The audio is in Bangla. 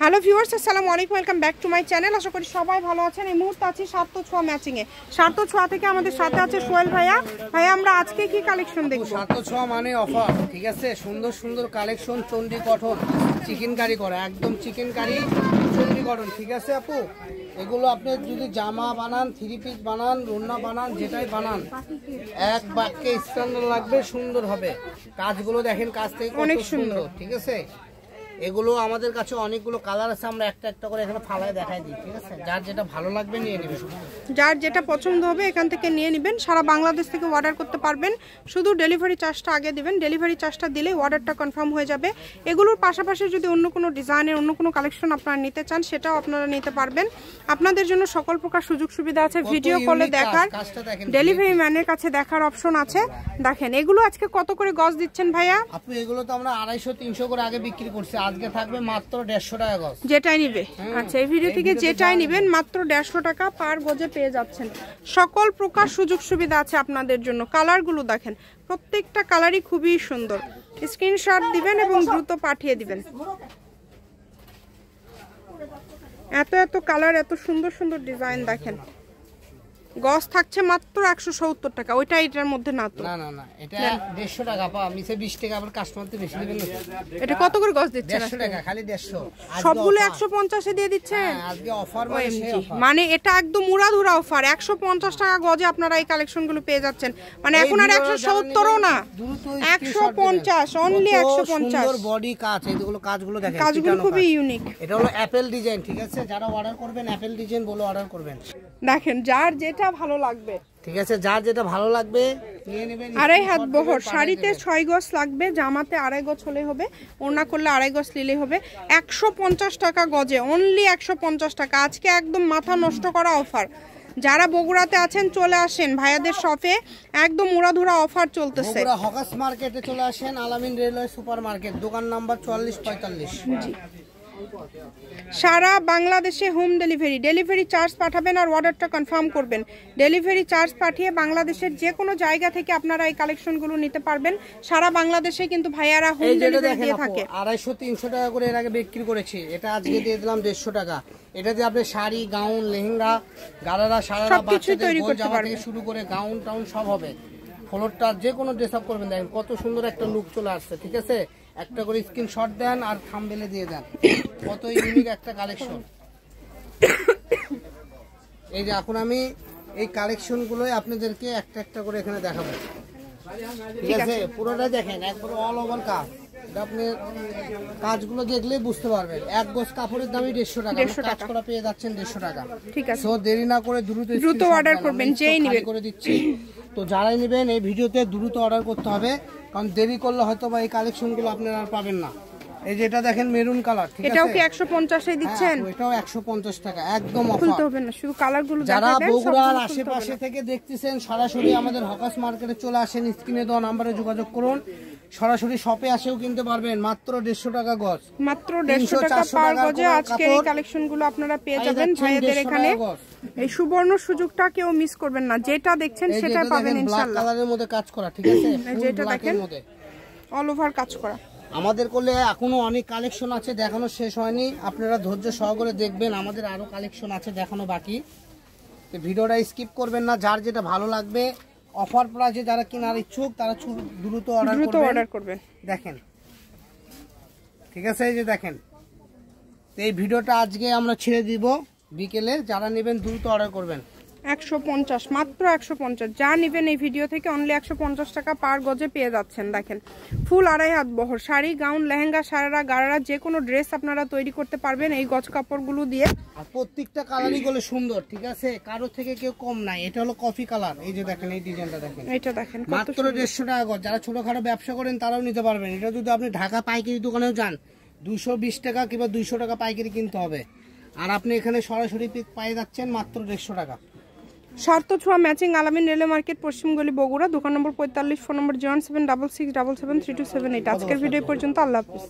হ্যালো ভিউয়ার্স, আসসালামু আলাইকুম, welcome back to my channel. আশা করি সবাই ভালো আছেন। এই মুহূর্তে আছি সার্থ ছোঁয়া ম্যাচিংয়ে। সার্থ ছোঁয়া থেকে আমাদের সাথে আছে সোহেল ভাইয়া। ভাইয়া, আমরা আজকে কি কালেকশন দেখব? সার্থ ছোঁয়া মানে অফার, ঠিক আছে। সুন্দর সুন্দর collection, Chandi cotton, chicken curry করা, একদম চিকেন কারি চন্ডী কটন, ঠিক আছে আপু। এগুলো আপনি যদি জামা বানান, থ্রি পিস বানান, ওড়না বানান, যেটাই বানান, এক বাক্যে স্ট্যান্ডার্ড লাগবে, সুন্দর হবে। কাজগুলো দেখেন, কাজ থেকে অনেক সুন্দর, ঠিক আছে। এগুলো আমাদের কাছে অনেকগুলো কালার আছে, আমরা একটা একটা করে এখানে ফালায় দেখাই দিই, ঠিক আছে। যার যেটা ভালো লাগবে নিয়ে নেবেন, যার যেটা পছন্দ হবে এখান থেকে নিয়ে নেবেন। সারা বাংলাদেশ থেকে অর্ডার করতে পারবেন, শুধু ডেলিভারি চার্জটা আগে দিবেন। ডেলিভারি চার্জটা দিলে অর্ডারটা কনফার্ম হয়ে যাবে। এগুলোর পাশাপাশি যদি অন্য কোনো ডিজাইনের অন্য কোনো কালেকশন আপনারা নিতে চান, সেটাও আপনারা নিতে পারবেন। আপনাদের জন্য সকল প্রকার সুযোগ সুবিধা আছে। ভিডিও কলে দেখার, ডেলিভারি ম্যানের কাছে দেখার অপশন আছে। দেখেন এগুলো আজকে কত করে গজ দিচ্ছেন ভাইয়া? আপনি এগুলো তো আমরা 250-300 করে আগে বিক্রি করছি, আজকে থাকবে মাত্র 150 টাকা গজ। যেটাই নিবে, আচ্ছা, এই ভিডিও থেকে যেটাই নেবেন মাত্র 150 টাকা পার গজে পেয়ে যাচ্ছেন। সকল প্রকার সুযোগ সুবিধা আছে আপনাদের জন্য। কালারগুলো দেখেন, প্রত্যেকটা কালারই খুবই সুন্দর। স্ক্রিনশট দিবেন এবং দ্রুত পাঠিয়ে দিবেন। এত এত কালার, এত সুন্দর সুন্দর ডিজাইন দেখেন। গজ থাকছে মাত্র 170 টাকা। ওইটা এটার মধ্যে না তো? না না না, এটা 150 টাকা পা, মিছে 20 টাকা আবার কাস্টমারতে বেশি দিবেন না। এটা কত করে গজ দিচ্ছেন? 150 টাকা, খালি 150। সবগুলো 150 এ দিয়ে দিচ্ছেন? আজকে অফার, মানে সেই অফার, মানে এটা একদম মুড়াধুরা অফার। 150 টাকা গজে আপনারা এই কালেকশনগুলো পেয়ে যাচ্ছেন। মানে এখন আর 170ও না, 150, অনলি 150। সুন্দর বডি কাজ, এইগুলো কাজগুলো দেখেন, কাজগুলো খুবই ইউনিক। এটা হলো অ্যাপেল ডিজাইন, ঠিক আছে। যারা অর্ডার করবেন অ্যাপেল ডিজাইন বলে অর্ডার করবেন। দেখেন যার যেটা ভালো লাগবে, ঠিক আছে, যার যেটা ভালো লাগবে নিয়ে নেবেন। 2.5 হাত বহর শাড়িতে 6 গজ লাগবে, জামাতে 2.5 গজ হলে হবে, ওড়না করলে 2.5 গজ নিলে হবে। 150 টাকা গজে, অনলি 150 টাকা। আজকে একদম মাথা নষ্ট করা অফার। যারা বগুড়াতে আছেন চলে আসেন ভাইয়াদের শপে, একদম উড়াধুরা অফার চলতেছে। বগুড়া হকাস মার্কেটে চলে আসেন, আলামিন রেলওয়ে সুপার মার্কেট, দোকান নাম্বার 4445। জি, সারা বাংলাদেশে হোম ডেলিভারি। ডেলিভারি চার্জ পাঠাবেন আর অর্ডারটা কনফার্ম করবেন। ডেলিভারি চার্জ পাঠিয়ে বাংলাদেশের যে কোনো জায়গা থেকে আপনারা এই কালেকশনগুলো নিতে পারবেন। সারা বাংলাদেশে কিন্তু ভাইয়ারা হোম ডেলিভারি দিয়ে থাকে। 250-300 টাকা করে এর আগে বিক্রি করেছি, এটা আজকে দিয়ে দিলাম 150 টাকা। এটা দিয়ে আপনি শাড়ি, গাউন, লেহেঙ্গা, গারারা, সারারা, বাচ্চাদের গোল জামা থেকে শুরু করে গাউন টাউন সব হবে। ফ্লোরটা যে কোনো ড্রেস আপ করবেন, দেখেন কত সুন্দর একটা লুক চলে আসছে, ঠিক আছে। একটা করে স্ক্রিনশট দেন আর থাম্বনেলে দিয়ে দেন, কত ইউনিক একটা কালেকশন। এই যে এখন আমি এই কালেকশনগুলোই আপনাদেরকে একটা একটা করে এখানে দেখাবো, ঠিক আছে। পুরোটা দেখেন, একবার অল ওভার কাজ। আপনি কাজগুলো দেখলে বুঝতে পারবেন। এক গজ কাপড়ের দামই 150 টাকা, কাজ করা পেয়ে যাচ্ছেন 150 টাকা, ঠিক আছে। সো দেরি না করে দ্রুত অর্ডার করবেন, যেই নেবেন করে দিচ্ছি। তো যারাই নেবেন এই ভিডিওতে দ্রুত অর্ডার করতে হবে, কারণ দেরি করলে হয়তো বা এই কালেকশনগুলো আপনারা আর পাবেন না। এই যে এটা দেখেন মেরুন কালার, ঠিক আছে। এটাও কি 150 এ দিচ্ছেন? এটাও 150 টাকা, একদম অফার। খুলতে হবে না, শুধু কালারগুলো দেখাবেন। যারা বগুড়ার আশেপাশে থেকে দেখতেছেন, সরাসরি আমাদের হকাস মার্কেটে চলে আসেন, স্ক্রিনে দেওয়া নম্বরে যোগাযোগ করুন। সরাসরি শপে আসেও কিনতে পারবেন, মাত্র 150 টাকা গজ, মাত্র 150 টাকা পার গজে আজকে এই কালেকশনগুলো আপনারা পেয়ে যাবেন ভাইয়াদের এখানে। এই সুবর্ণ সুযোগটা কেউ মিস করবেন না। যেটা দেখছেন সেটা পাবেন ইনশাআল্লাহ। কালারের মধ্যে কাজ করা, ঠিক আছে, যেটা দেখেন অল ওভার কাজ করা। আমাদের কোলে এখনো অনেক কালেকশন আছে, দেখানো শেষ হয়নি। আপনারা ধৈর্য সহকারে দেখবেন, আমাদের আরো কালেকশন আছে দেখানো বাকি। তো ভিডিওটা স্কিপ করবেন না। যার যেটা ভালো লাগবে, অফার প্রাইসে যারা কেনার ইচ্ছুক তারা দ্রুত অর্ডার করবেন। দেখেন, ঠিক আছে, এই যে দেখেন। এই ভিডিওটা আজকে আমরা ছেড়ে দিব বিকেলে, যারা নেবেন দ্রুত অর্ডার করবেন। 150, মাত্র 150। যা নেবেন এই ভিডিও থেকে অনলি 150 টাকা পার গজে পেয়ে যাচ্ছেন। দেখেন ফুল 2.5 হাত বহর শাড়ি, গাউন, লেহেঙ্গা, সারারা, গারারা, যে কোনো ড্রেস আপনারা তৈরি করতে পারবেন এই গজ কাপড়গুলো দিয়ে। আর প্রত্যেকটা কালারই গুলো সুন্দর, ঠিক আছে, কারো থেকে কেউ কম নাই। এটা হলো কফি কালার, এই যে দেখেন, এই ডিজাইনটা দেখেন, এটা দেখেন মাত্র 150 টাকা গজ। যারা ছোটখাটো ব্যবসা করেন তারাও নিতে পারবেন। এটা যদি আপনি ঢাকা পাইকারি দোকানেও যান, 220 টাকা কিংবা 200 টাকা পাইকারি কিনতে হবে। আর আপনি এখানে সরাসরি পিক পেয়ে যাচ্ছেন মাত্র 150 টাকা। সার্থ ছোঁয়া ম্যাচিং, আলামিন রেলওয়ে মার্কেট, পশ্চিমগলি, বগুড়া, দোকান নম্বর 45, ফোন নম্বর 07677773278। আজকের ভিডিও পর্যন্ত, আল্লাহ হাফেজ।